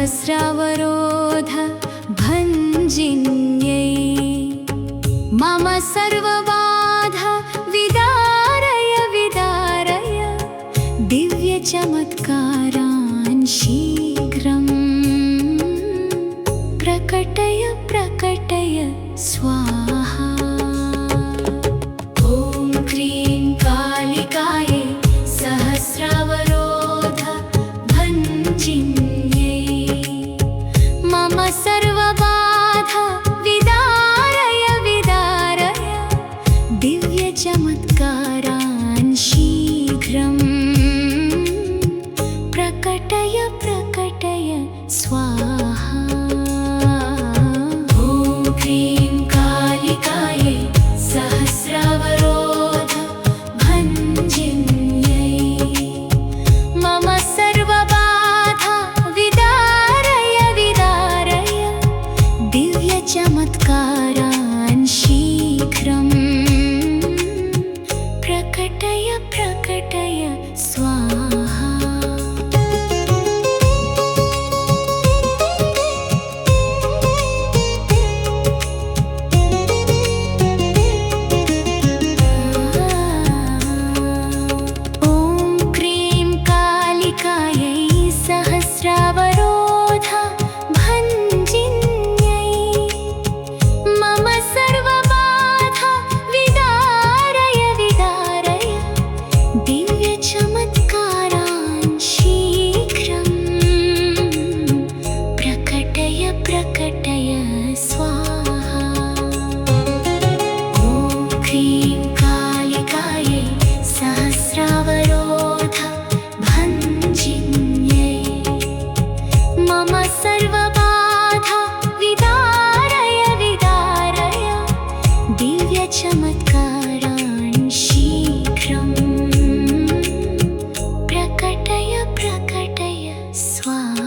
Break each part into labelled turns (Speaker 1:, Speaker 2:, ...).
Speaker 1: सहस्रावरोध भञ्जिन्यै मम सर्वबाधा विदारय विदारय दिव्यचमत्कारान् शीघ्रं प्रकटय प्रकटय स्वाहा। ॐ क्रीं कालिकायै सहस्रावरोध भञ्जिन्यै मम सर्वबाधा विदारय विदारय दिव्यचमत्कारान् शीघ्रं प्रकटय प्रकटय स्वाहा। ॐ क्रीं कालिकायै सहस्रावरोध भञ्जिन्यै मम सर्वबाधा विदारय विदारय दिव्यचमत्कारान् शीघ्रं प्रकटय प्रकटय स्वाहा। सहस्रावरोध भञ्जिन्यै मम सर्वबाधा विदारय विदारय दिव्यचमत्कारान् शीघ्रं प्रकटय प्रकटय स्वाहा। ॐ क्रीं कालिकायै सहस्रावरोध भञ्जिन्यै मम सर्वबाधा विदारय विदारय दिव्यचमत्कारान् शीघ्रं प्रकटय प्रकटय स्वाहा।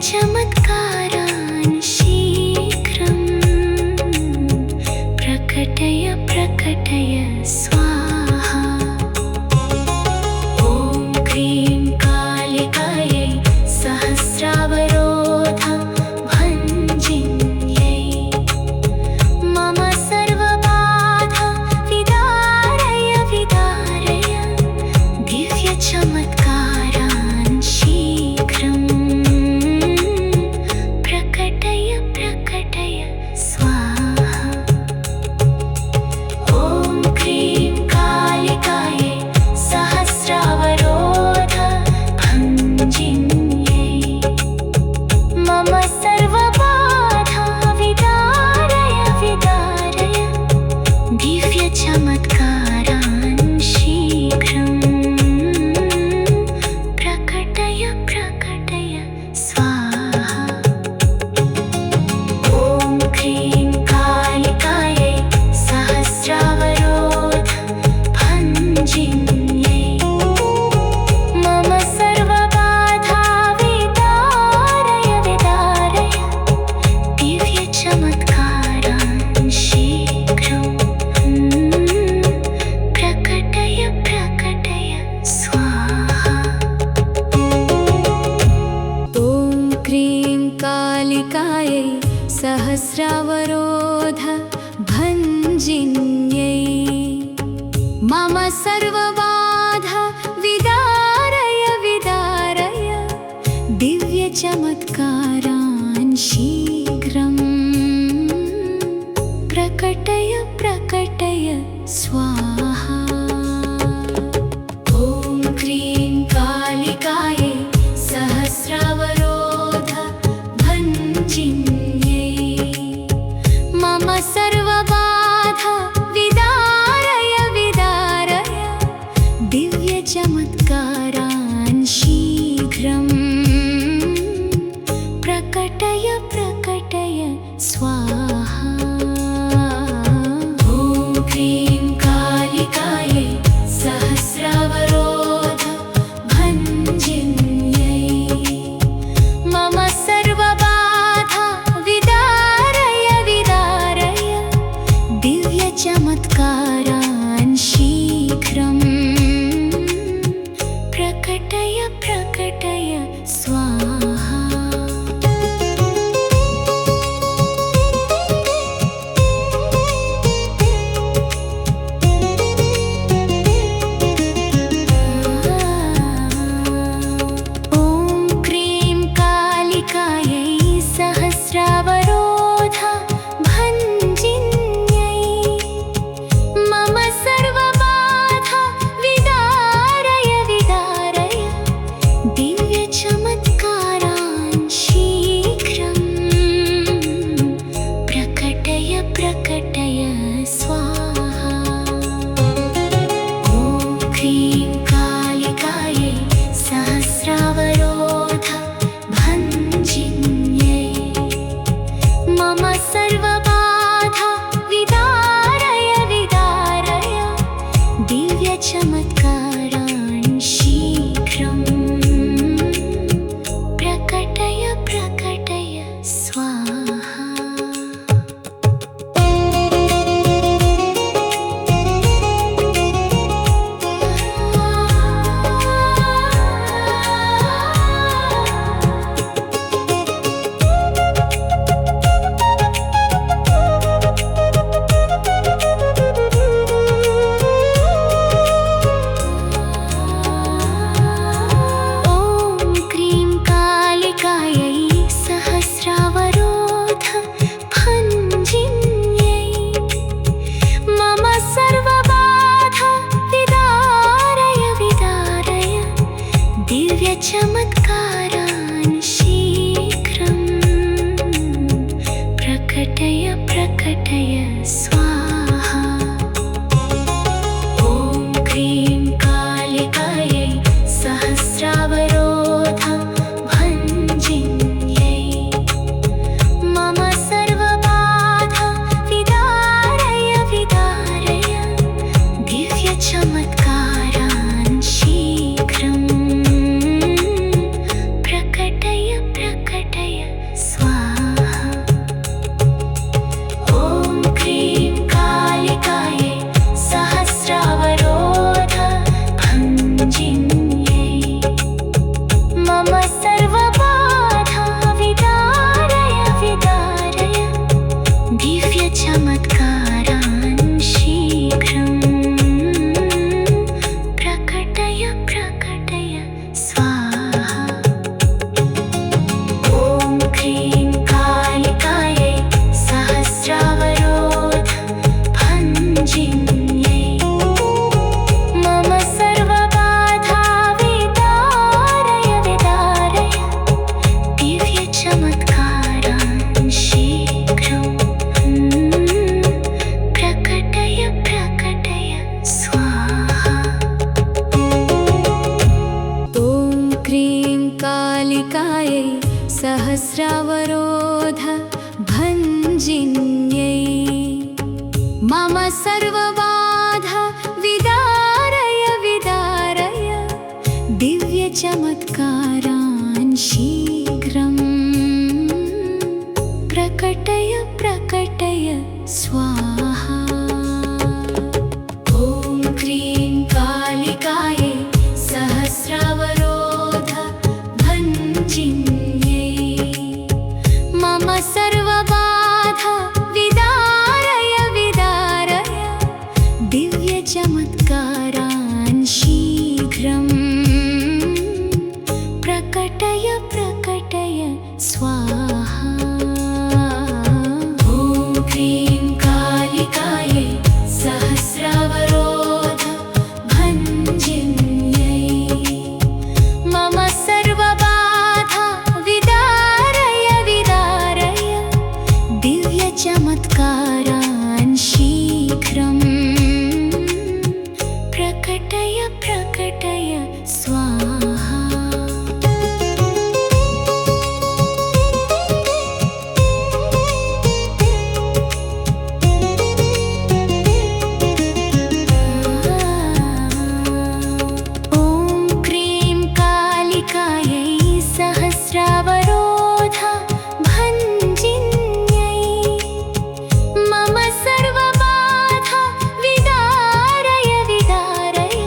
Speaker 1: चमत्कारान् शीघ्रं प्रकटय प्रकटय स्वाहा। ॐ क्रीं कालिकायै सहस्रावरोध भञ्जिन्यै मम सर्वबाधा विदारय विदारय दिव्यचमत्कारान् शीघ्रं प्रकटय प्रकटय स्वाहा। ॐ क्रीं कालिकायै सहस्रावरोध भञ्जिन्यै मम सर्वबाधा विदारय विदारय दिव्यचमत्कारान् शीघ्रं प्रकटय प्रकटय स्वाहा। ॐ क्रीं कालिकायै सहस्रावरोध भञ्जिन्यै मम सर्वबाधा विदारय विदारय दिव्यचमत्कारान् शीघ्रं प्रकटय प्रकटय स्वाहा। ॐ क्रीं कालिकायै सहस्रावरोध भञ्जिन्यै मम सर्वबाधा विदारय विदारय दिव्यचमत्कारान् शीघ्रं प्रकटय प्रकटय स्वाहा। ॐ क्रीं कालिकायै सहस्रावरोध भञ्जिन्यै मम सर्वबाधा कालिकायै सहस्रावरोध भञ्जिन्यै मम सर्वबाधा विदारय विदारय दिव्यचमत्कारान् शीघ्रम् प्रकटय प्रकटय स्वाहा। ॐ क्रीं कालिकायै सहस्रावरोध भञ्जिन्यै मम सर्वबाधा विदारय विदारय दिव्यचमत्कारान् शीघ्रम् प्रकटय प्रकटय स्वाहा। ॐ क्रीं कालिकायै सहस्रावरोध भञ्जिन्यै मम सर्वबाधा विदारय विदारय दिव्यचमत्कारान् शीघ्रम् प्रकटय प्रकटय स्वाहा। सहस्रावरोध भञ्जिन्यै मम सर्वबाधा विदारय विदारय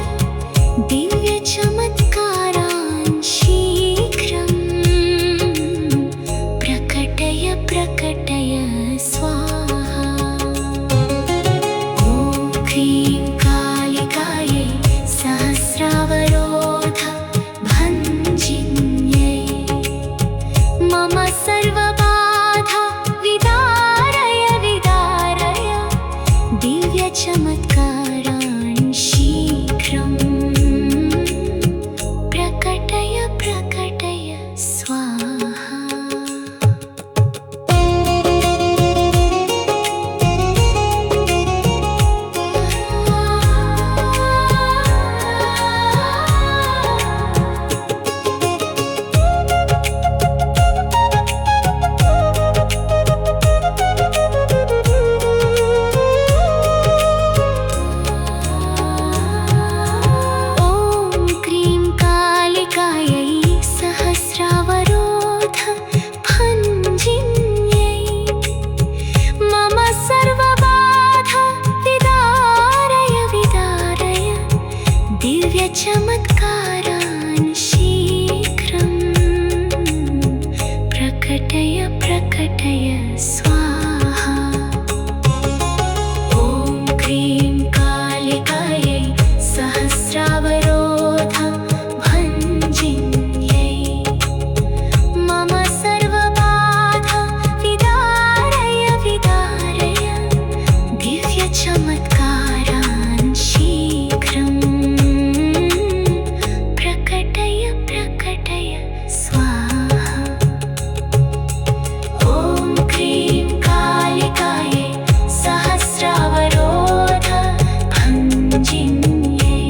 Speaker 1: दिव्यचमत्कारान् शीघ्रम् प्रकटय प्रकटय स्वाहा। ॐ क्रीं कालिकायै सहस्रावरोध भञ्जिन्यै मम सर्वबाधा विदारय विदारय दिव्यचमत्कारान् शीघ्रम् प्रकटय प्रकटय स्वाहा। चमत्कारान् शीघ्रम् प्रकटय प्रकटय स्वाहा। ॐ क्रीं कालिकायै सहस्रावरोध भञ्जिन्यै मम सर्वबाधा विदारय विदारय दिव्यचमत्कारान् शीघ्रम् प्रकटय प्रकटय स्वाहा। ॐ क्रीं कालिकायै सहस्रावरोध भञ्जिन्यै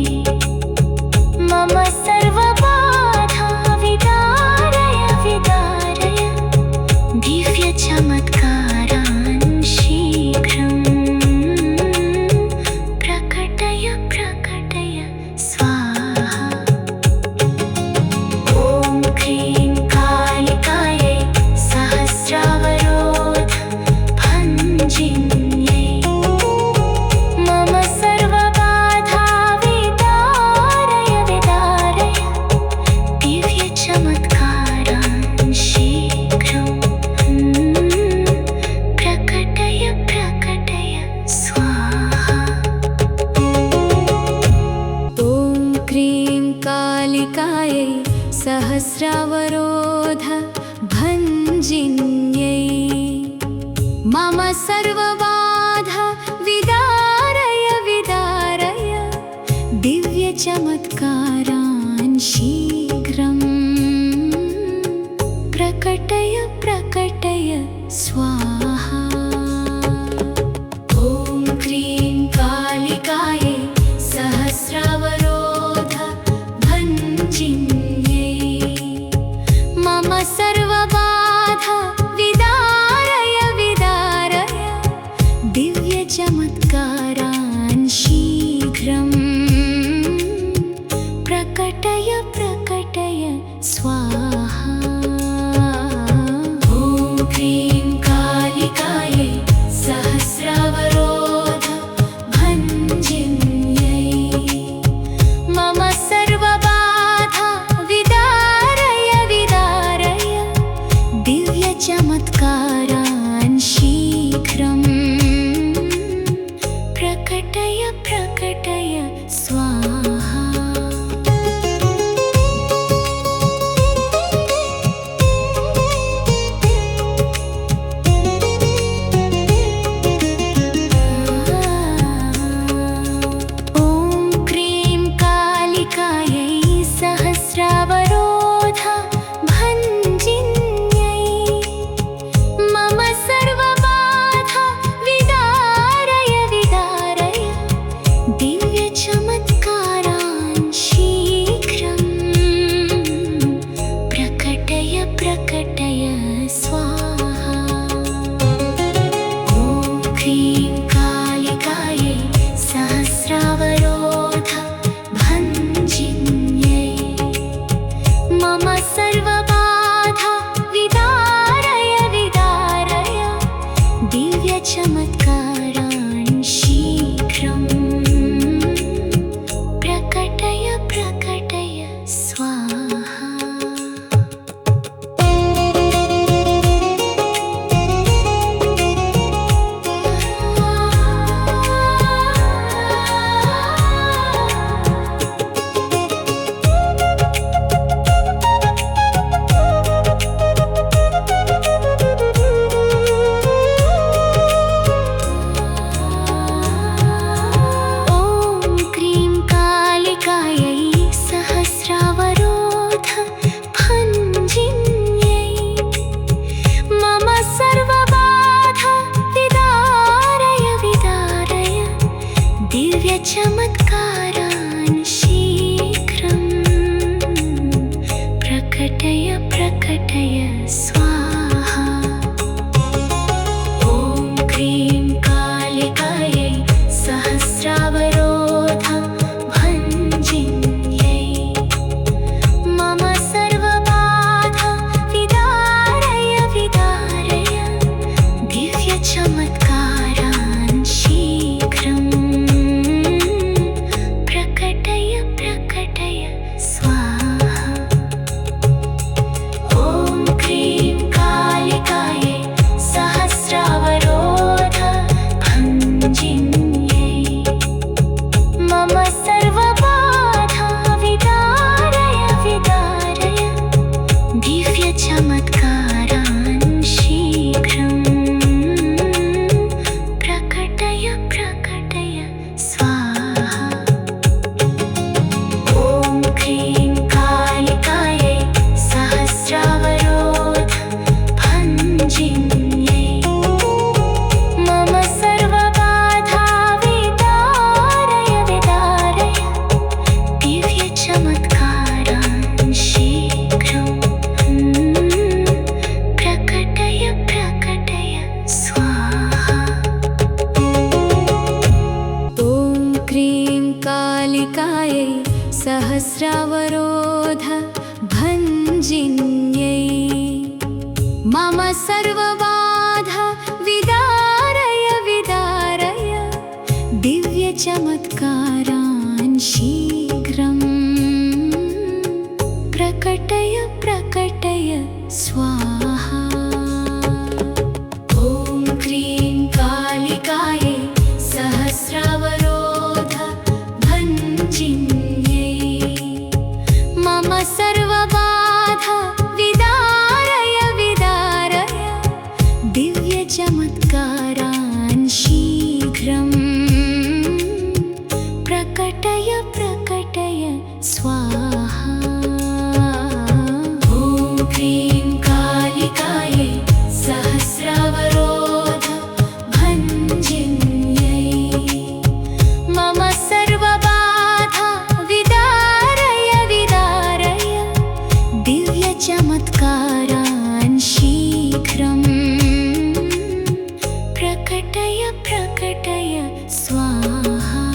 Speaker 1: मम सर्वबाधा विदारय विदारय दिव्यचमत्कारान् शीघ्रम् प्रकटय प्रकटय स्वाहा। ॐ क्रीं कालिकायै सहस्रावरोध भञ्जिन्यै मम सर्वबाधा विदारय विदारय दिव्यचमत्कारान् शीघ्रम् प्रकटय प्रकटय स्वाहा। ॐ क्रीं कालिकायै सहस्रावरोध भञ्जिन्यै मम सर्वबाधा विदारय विदारय दिव्यचमत्कारान् शीघ्रम् प्रकटय प्रकटय स्वाहा। ॐ क्रीं कालिकायै सहस्रावरोध भञ्जिन्यै मम सर्वबाधा विदारय विदारय दिव्यचमत्कारान् शीघ्रम् प्रकटय प्रकटय स्वाहा। ॐ क्रीं कालिकायै सहस्रावरोध भञ्जिन्यै मम सर्वबाधा विदारय विदारय दिव्यचमत्कारान् शीघ्रम् प्रकटय प्रकटय स्वाहा। सहस्रावरोध भञ्जिन्यै मम सर्वबाधा विदारय विदारय दिव्यचमत्कारान् शीघ्रम् प्रकटय प्रकटय स्वाहा। ॐ क्रीं कालिकायै सहस्रावरोध भञ्जिन्यै मम सर्वबाधा विदारय विदारय दिव्यचमत्कारान् शीघ्रम् प्रकटय प्रकटय स्वाहा। चमत्कारान् शीघ्रम् प्रकटय प्रकटय स्वाहा। ॐ क्रीं कालिकायै सहस्रावरोध भञ्जिन्यै मम सर्वबाधा विदारय विदारय दिव्यचमत्कारान् शीघ्रम् प्रकटय प्रकटय स्वाहा। ॐ क्रीं कालिकायै सहस्रावरोध भञ्जिन्यै मम सर्वबाधा विदारय विदारय दिव्यचमत्कारान् शीघ्रम् प्रकटय प्रकटय स्वाहा। ॐ क्रीं कालिकायै सहस्रावरोध भञ्जिन्यै मम सर्वबाधा विदारय विदारय दिव्यचमत्कारान् शीघ्रम् प्रकटय प्रकटय स्वाहा। ॐ क्रीं कालिकायै सहस्रावरोध भञ्जिन्यै मम सर्वबाधा विदारय विदारय दिव्यचमत्कारान् शीघ्रम् प्रकटय प्रकटय स्वाहा। ॐ क्रीं कालिकायै सहस्रावरोध भञ्जिन्यै मम सर्वबाधा विदारय विदारय दिव्यचमत्कारान् शीघ्रम् प्रकटय प्रकटय स्वाहा। दिव्यचमत्कारान् शीघ्रं प्रकटय प्रकटय स्वाहा।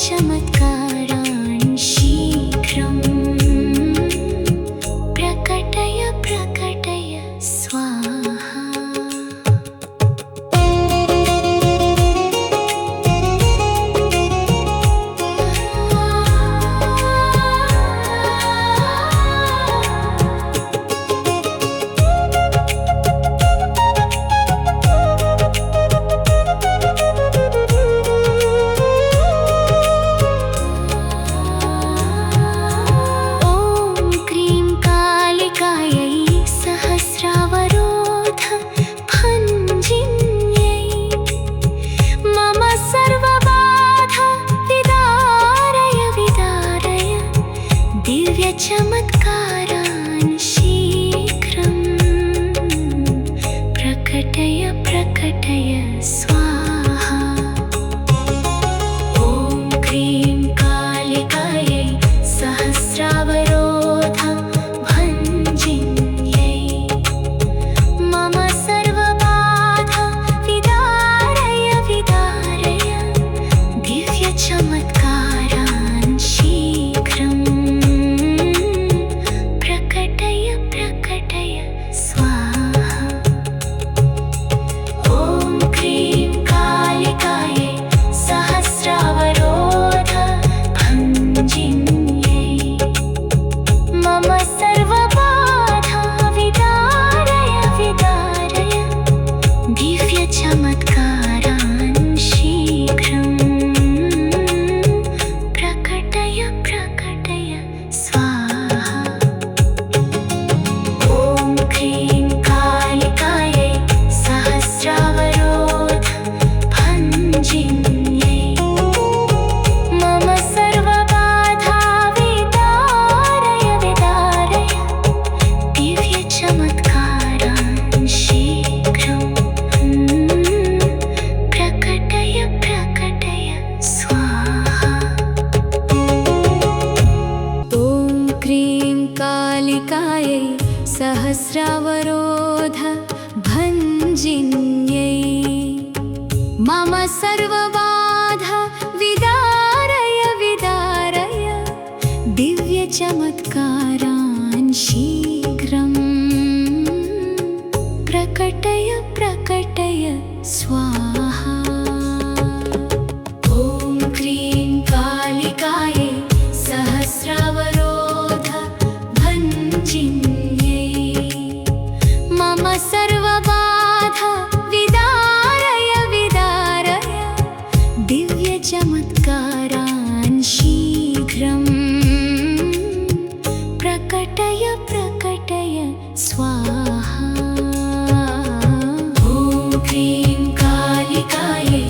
Speaker 1: चमत्कारान् शीघ्रं प्रकटय प्रकटय स्वाहा। चमत्कारान् शीघ्रं प्रकटय प्रकटय स्वाहा। ॐ क्रीं कालिकायै सहस्रावरोध भञ्जिन्यै मम सर्वबाधा विदारय विदारय दिव्यचमत्कारान् शीघ्रं चमत्कारान् शीघ्रं प्रकटय प्रकटय स्वाहा। ॐ क्रीं कालिकायै सहस्रावरोध भञ्जिन्यै मम सर्वबाधा विदारय विदारय दिव्यचमत्कारान् शीघ्रं कालिकायै सहस्रावरोध भञ्जिन्यै मम सर्वबाधा विदारय विदारय दिव्यचमत्कारान् शीघ्रं प्रकटय प्रकटय स्वाहा। ॐ क्रीं कालिकायै सहस्रावरोध मम सर्वबाधा विदारय विदारय दिव्यचमत्कारान् शीघ्रं प्रकटय प्रकटय स्वाहा। ॐ क्रीं कालिकायै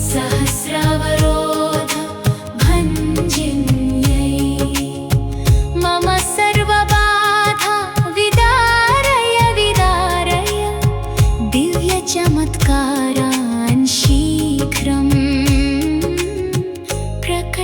Speaker 1: सहस्रावरोध भञ्जिन्यै मम सर्वबाधा विदारय विदारय दिव्यचमत्कारान् शीघ्रं प्रकटय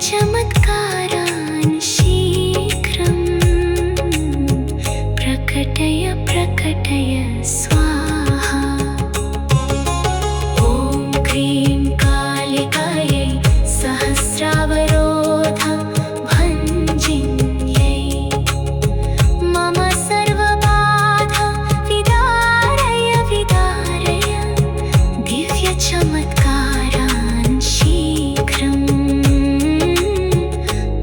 Speaker 1: चमत्कारान् शीघ्रं प्रकटय प्रकटय स्वाहा। ॐ क्रीं कालिकायै सहस्रावरोध भञ्जिन्यै मम सर्वबाधा विदारय विदारय दिव्यचमत्कारान् शीघ्रं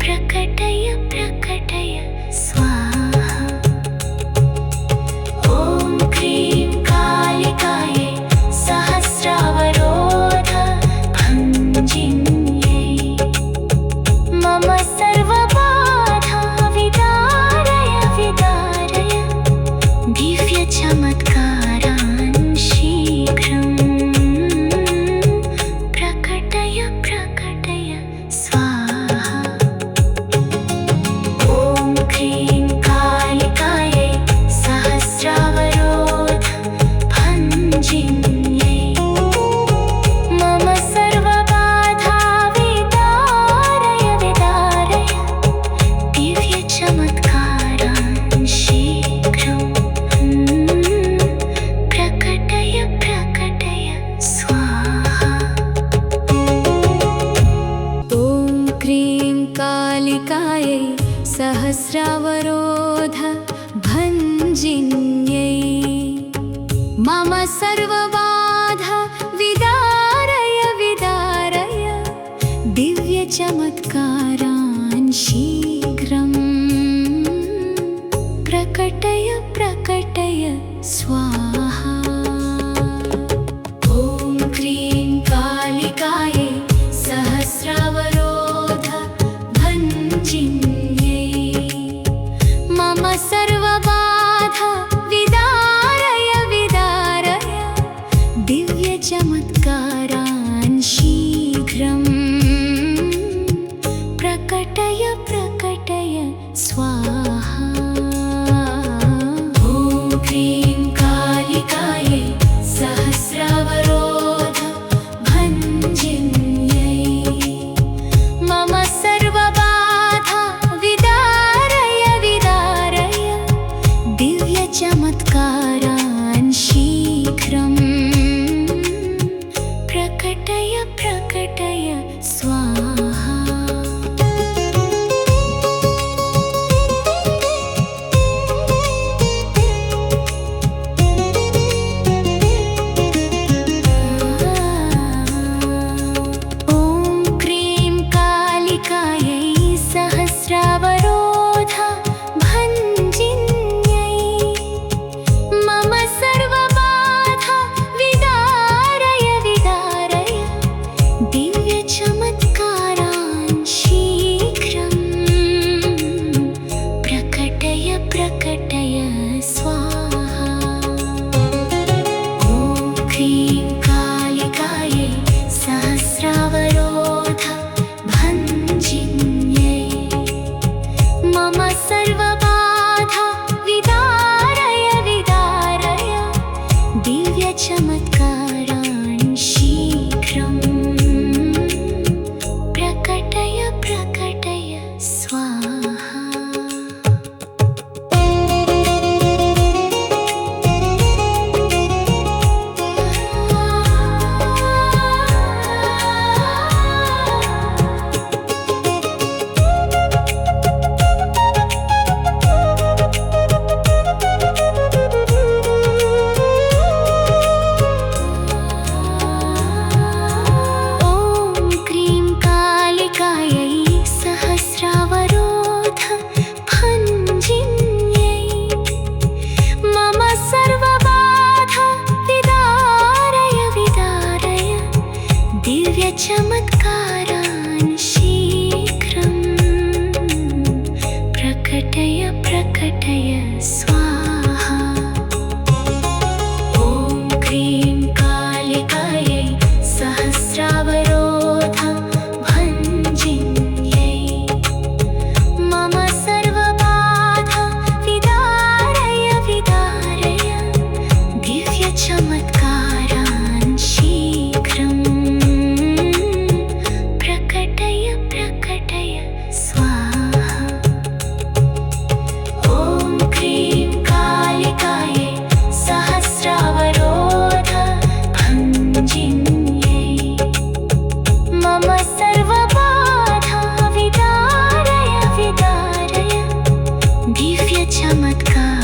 Speaker 1: प्रकटय प्रकटय स्वाहा। ॐ क्रीं कालिकायै सहस्रावरोध भञ्जिन्यै मम सर्वबाधा विदारय विदारय दिव्यचमत्कारान् शीघ्रं प्रकटय प्रकटय स्वाहा। ॐ क्रीं कालिकायै सहस्रावरोध भञ्जिन्यै मम सर्वबाधा विदारय विदारय दिव्यचमत्कारान् शीघ्रं प्रकटय प्रकटय स्वाहा। ॐ क्रीं कालिकायै सहस्रावरोध भञ्जिन्यै मम सर्वबाधा विदारय विदारय दिव्यचमत्कारान् शीघ्रं प्रकटय प्रकटय स्वाहा। ॐ क्रीं कालिकायै सहस्रावरोध भञ्जिन्यै मम सर्वबाधा विदारय विदारय दिव्यचमत्कारान् शीघ्रं प्रकटय प्रकटय स्वाहा। ॐ क्रीं कालिकायै सहस्रावरोध भञ्जिन्यै मम सर्वबाधा विदारय विदारय दिव्यचमत्कारान् शीघ्रं प्रकटय प्रकटय स्वाहा। ॐ क्रीं कालिकायै सहस्रावरोध भञ्जिन्यै मम सर्वबाधा विदारय विदारय दिव्यचमत्कारान् शीघ्रं प्रकटय प्रकटय स्वाहा। ॐ क्रीं कालिकायै सहस्रावरोध भञ्जिन्यै मम सर्वबाधा विदारय विदारय दिव्यचमत्कारान् शीघ्रं प्रकटय प्रकटय स्वाहा। चमत्कारान् शीघ्रं प्रकटय प्रकटय स्वाहा। ॐ क्रीं कालिकायै सहस्रावरोध भञ्जिन्यै मम सर्वबाधा विदारय विदारय दिव्यचमत्कारान् शीघ्रं मम सर्वबाधा विदारय विदारय दिव्यचमत्कारान्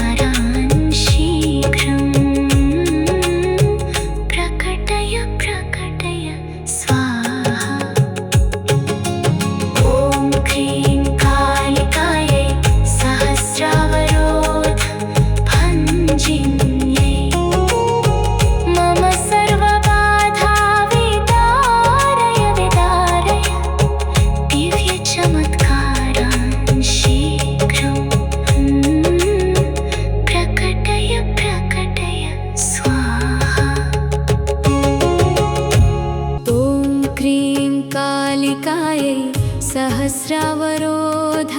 Speaker 1: शीघ्रं प्रकटय प्रकटय स्वाहा। ॐ क्रीं कालिकायै सहस्रावरोध भञ्जिन्यै मम सर्वबाधा विदारय विदारय दिव्यचमत्कारान् शीघ्रं प्रकटय प्रकटय स्वाहा। ॐ क्रीं कालिकायै सहस्रावरोध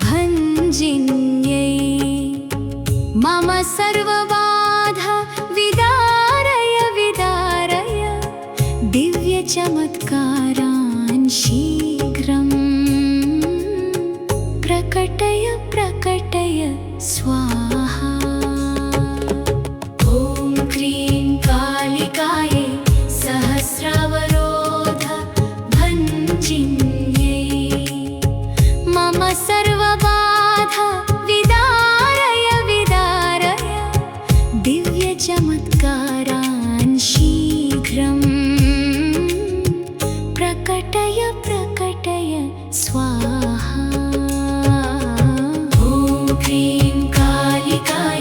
Speaker 1: भञ्जिन्यै मम सर्वबाधा विदारय विदारय दिव्यचमत्कारान् शीघ्रं प्रकटय प्रकटय स्वाहा। ॐ क्रीं कालिकायै सहस्रावरोध भञ्जिन्यै मम सर्वबाधा विदारय विदारय दिव्यचमत्कारान् शीघ्रं प्रकटय प्रकटय स्वाहा। ॐ क्रीं कालिकायै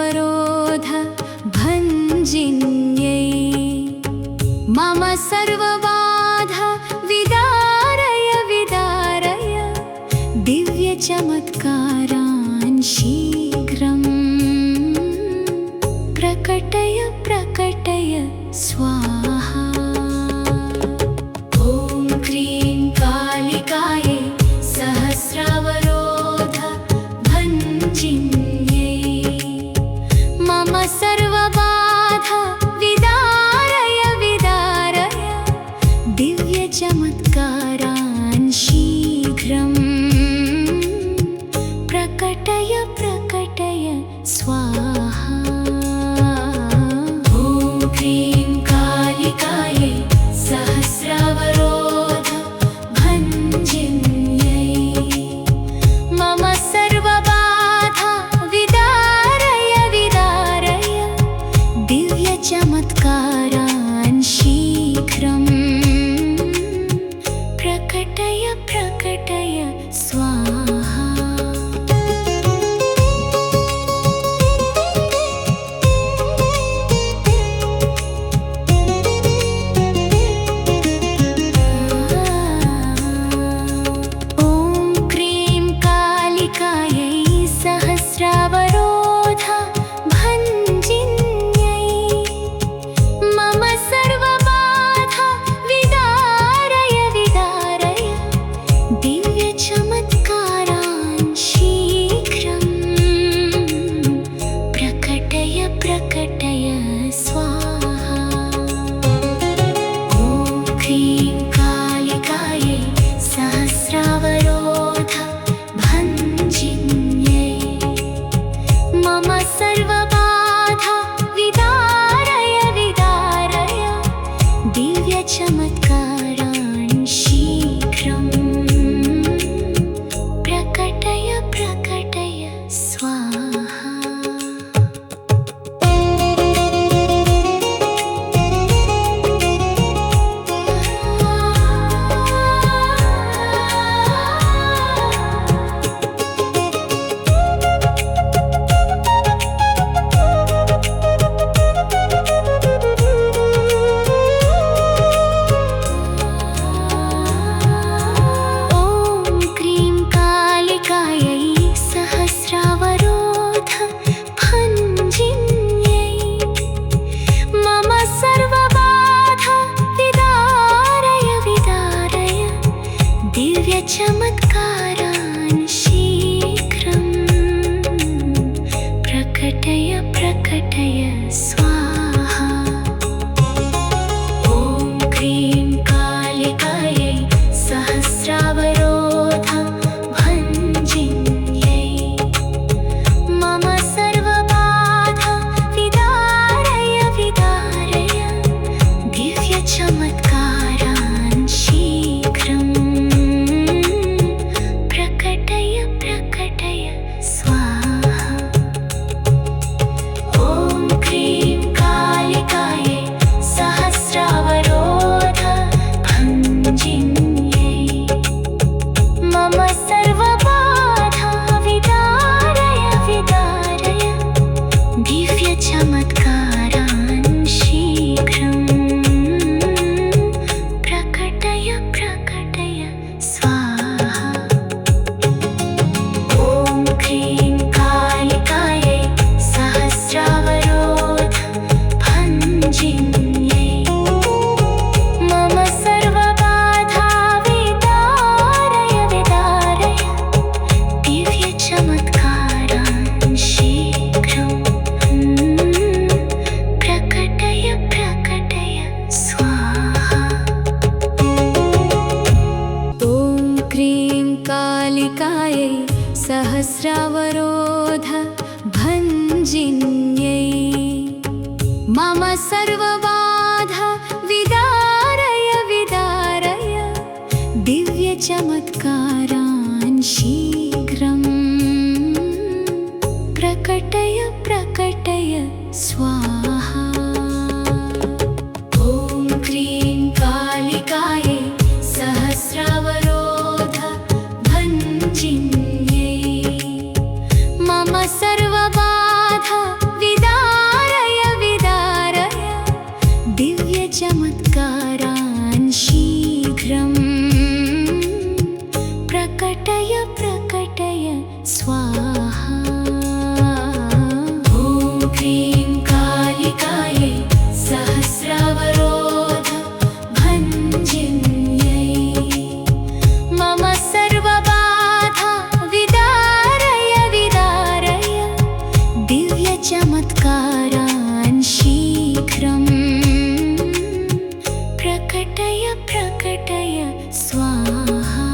Speaker 1: सहस्रावरोध भञ्जिन्यै मम सर्वबाधा विदारय विदारय दिव्यचमत्कारान् शीघ्रम् प्रकटय प्रकटय स्वाहा। ॐ क्रीं कालिकायै सहस्रावरोध भञ्जिन्यै मम सर्वबाधा विदारय विदारय दिव्यचमत्कारान् शीघ्रम् प्रकटय प्रकटय स्वाहा। ॐ क्रीं कालिकायै सहस्रावरोध भञ्जिन्यै मम सर्वबाधा विदारय विदारय दिव्यचमत्कारान् शीघ्रम् प्रकटय प्रकटय स्वाहा। सहस्रावरोध भञ्जिन्यै मम सर्वबाधा विदारय विदारय दिव्यचमत्कारान् शीघ्रम् प्रकटय प्रकटय स्वाहा। ॐ क्रीं कालिकायै सहस्रावरोध भञ्जिन्यै मम सर्वबाधा विदारय विदारय दिव्यचमत्कारान् शीघ्रम् प्रकटय प्रकटय स्वाहा। चमत्कारान् शीघ्रम् प्रकटय प्रकटय स्वाहा। ॐ क्रीं कालिकायै सहस्रावरोध भञ्जिन्यै मम सर्वबाधा विदारय विदारय दिव्यचमत्कारान् शीघ्रम् प्रकटय प्रकटय स्वाहा। ॐ क्रीं कालिकायै सहस्रावरोध भञ्जिन्यै मम सर्वबाधा विदारय विदारय दिव्यचमत्कारान् शीघ्रम् प्रकटय प्रकटय स्वाहा। ॐ क्रीं कालिकायै सहस्रावरोध भञ्जिन्यै मम सर्वबाधा विदारय विदारय दिव्यचमत्कारान् शीघ्रम् प्रकटय प्रकटय स्वाहा। ॐ क्रीं कालिकायै सहस्रावरोध भञ्जिन्यै मम सर्वबाधा विदारय विदारय दिव्यचमत्कारान् शीघ्रम् प्रकटय प्रकटय स्वाहा। ॐ क्रीं कालिकायै सहस्रावरोध भञ्जिन्यै मम सर्वबाधा दिव्यचमत्कारान् शीघ्रं प्रकटय प्रकटय स्वाहा।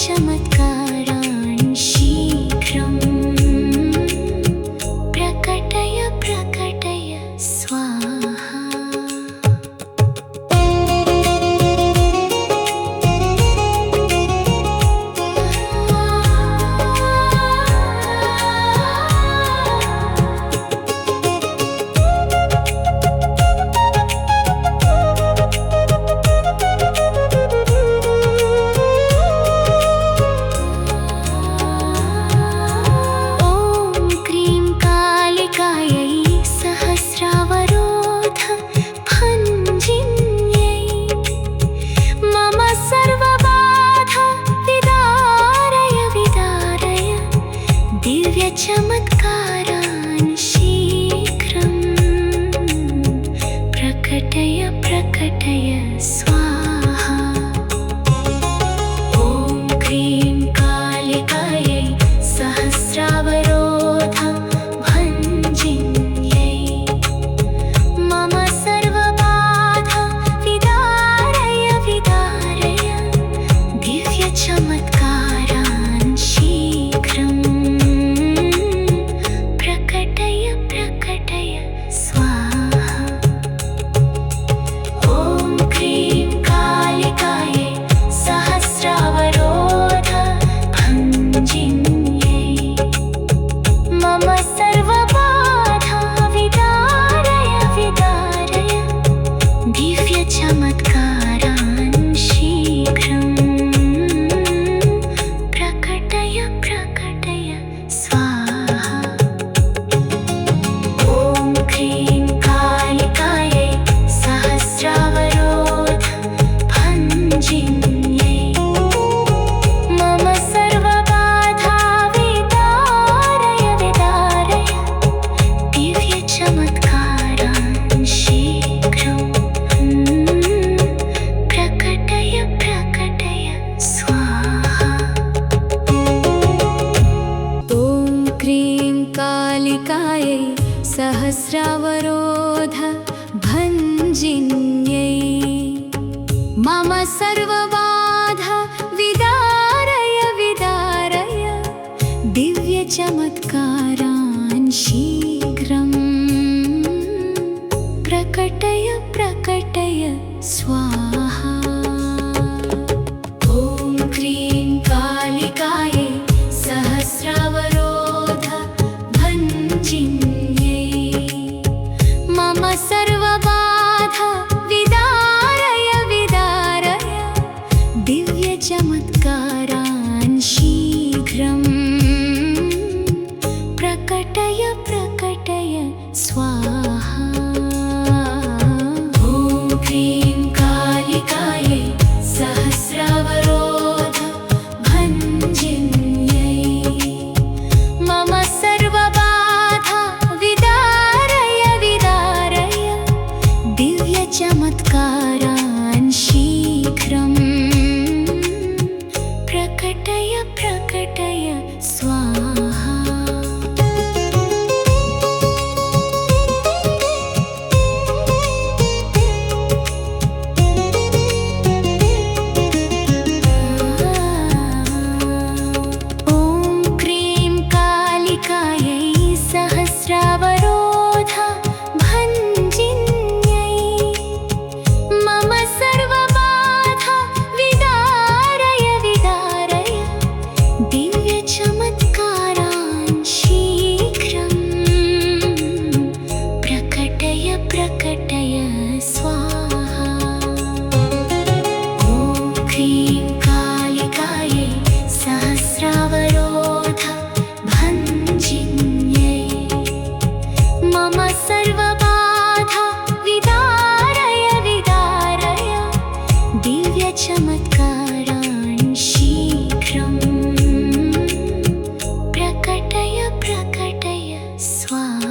Speaker 1: चमत्कारान् शीघ्रं प्रकटय प्रकटय स्वाहा। चमत्कारान् शीघ्रं प्रकटय प्रकटय स्वाहा। ॐ क्रीं कालिकायै सहस्रावरोध भञ्जिन्यै मम सर्वबाधा विदारय विदारय दिव्यचमत्कारान् शीघ्रं चमत्कारान् शीघ्रं प्रकटय प्रकटय स्वाहा। ॐ क्रीं कालिकायै सहस्रावरोध भञ्जिन्यै मम सर्वबाधा विदारय विदारय दिव्यचमत्कारान् शीघ्रं कालिकायै सहस्रावरोध भञ्जिन्यै मम सर्वबाधा विदारय विदारय दिव्यचमत्कारान् शीघ्रं प्रकटय प्रकटय स्वाहा। ॐ क्रीं कालिकायै सहस्रावरोध मम सर्वबाधा विदारय विदारय दिव्यचमत्कारान् शीघ्रं प्रकटय प्रकटय स्वाहा। ॐ क्रीं कालिकायै सहस्रावरोध भञ्जिन्यै मम सर्वबाधा विदारय विदारय दिव्यचमत्कारान् शीघ्रं चमत्कारान् शीघ्रं प्रकटय प्रकटय स्वाहा।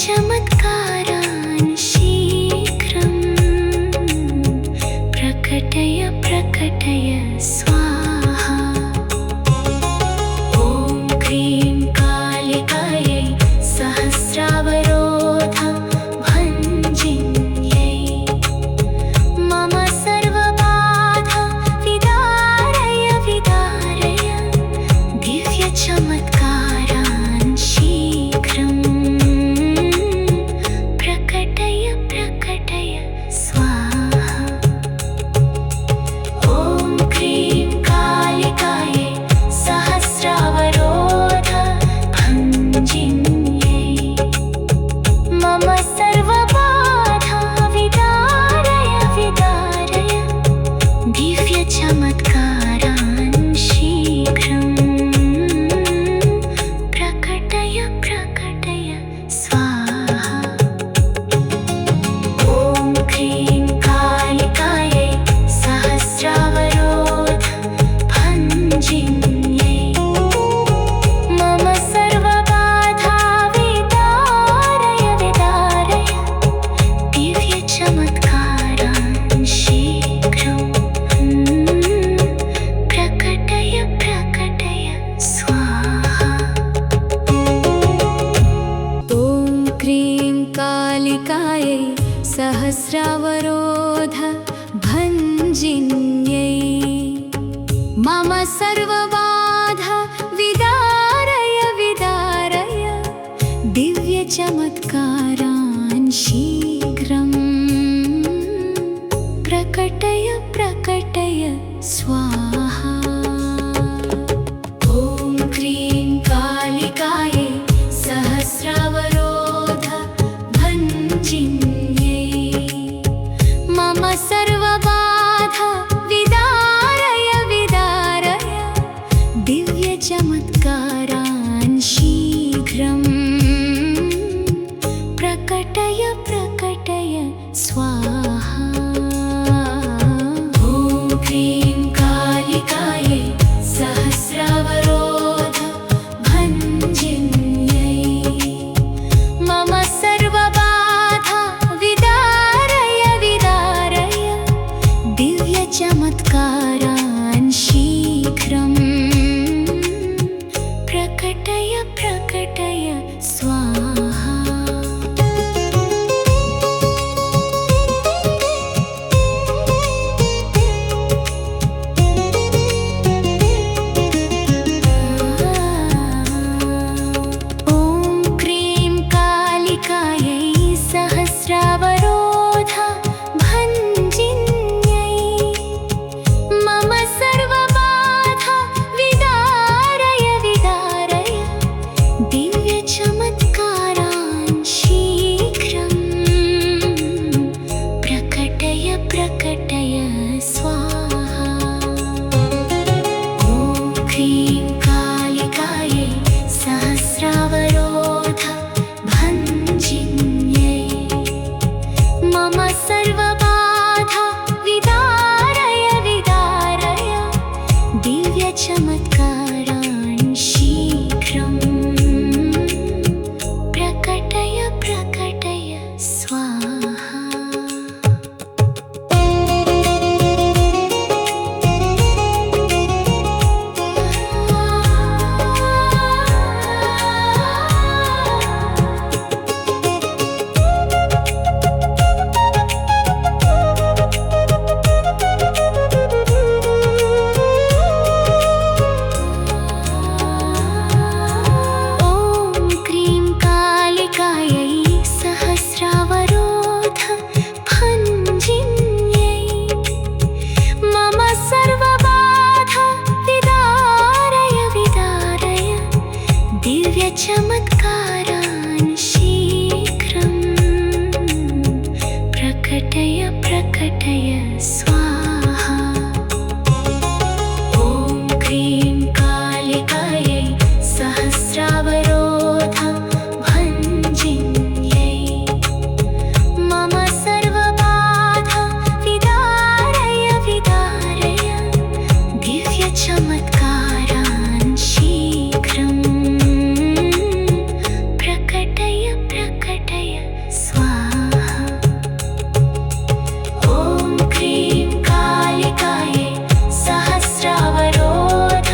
Speaker 1: चमत्कारान् शीघ्रं प्रकटय प्रकटय स्वाहा। ॐ क्रीं कालिकायै सहस्रावरोध भञ्जिन्यै मम सर्वबाधा विदारय विदारय दिव्यचमत्कारान् शीघ्रं प्रकटय प्रकटय स्वाहा। ॐ क्रीं कालिकायै सहस्रावरोध भञ्जिन्यै मम सर्वबाधा विदारय विदारय दिव्यचमत्कारान् शीघ्रं प्रकटय प्रकटय स्वाहा। ॐ क्रीं कालिकायै सहस्रावरोध भञ्जिन्यै मम सर्वबाधा विदारय विदारय दिव्यचमत्कारान् शीघ्रं प्रकटय प्रकटय स्वाहा। ॐ क्रीं कालिकायै सहस्रावरोध भञ्जिन्यै मम सर्वबाधा विदारय विदारय दिव्यचमत्कारान् शीघ्रं प्रकटय प्रकटय स्वाहा। ॐ क्रीं कालिकायै सहस्रावरोध भञ्जिन्यै मम सर्वबाधा विदारय विदारय दिव्यचमत्कारान् शीघ्रं प्रकटय प्रकटय स्वाहा। ॐ क्रीं कालिकायै सहस्रावरोध भञ्जिन्यै मम सर्वबाधा विदारय विदारय दिव्यचमत्कारान् शीघ्रं प्रकटय प्रकटय स्वाहा। ॐ क्रीं कालिकायै सहस्रावरोध भञ्जिन्यै मम सर्वबाधा विदारय विदारय चमत्कारान् शीघ्रं प्रकटय प्रकटय स्वाहा। ॐ क्रीं कालिकायै सहस्रावरोध भञ्जिन्यै मम सर्वबाधा विदारय विदारय दिव्यचमत्कारान् शीघ्रं प्रकटय प्रकटय स्वाहा। ॐ क्रीं कालिकायै सहस्रावरोध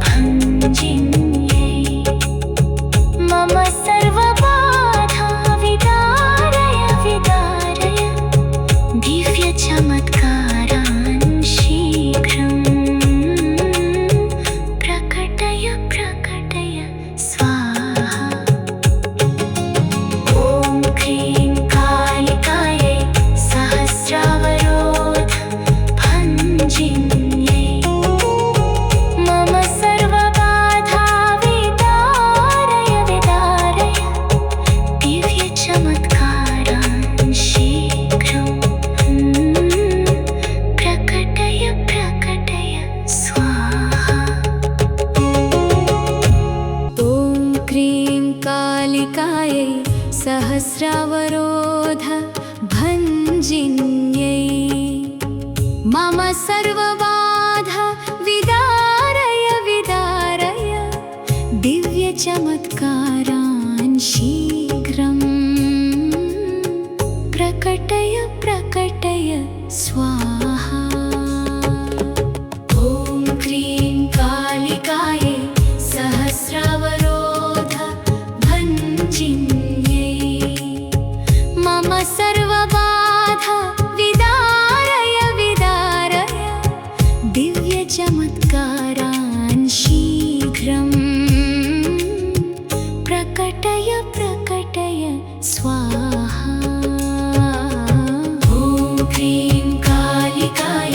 Speaker 1: भञ्जिन्यै मम सर्वबाधा विदारय विदारय दिव्यचमत्कारान् शीघ्रं प्रकटय प्रकटय स्वाहा। ॐ क्रीं कालिकायै सहस्रावरोध भञ्जिन्यै मम सर्वबाधा विदारय विदारय दिव्यचमत्कारान् शीघ्रं प्रकटय प्रकटय स्वाहा। ॐ क्रीं कालिकायै सहस्रावरोध भञ्जिन्यै मम सर्वबाधा विदारय विदारय दिव्यचमत्कारान् शीघ्रं प्रकटय प्रकटय स्वाहा। ॐ क्रीं कालिकायै सहस्रावरोध भञ्जिन्यै मम सर्वबाधा विदारय विदारय दिव्यचमत्कारान् शीघ्रं प्रकटय प्रकटय स्वाहा। ॐ क्रीं कालिकायै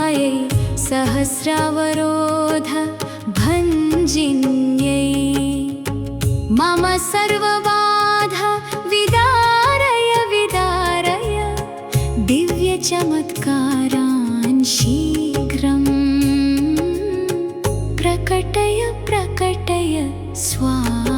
Speaker 1: स्वाहायै सहस्रावरोध भञ्जिन्यै मम सर्वबाधा विदारय विदारय दिव्यचमत्कारान् शीघ्रम् प्रकटय प्रकटय स्वाहा।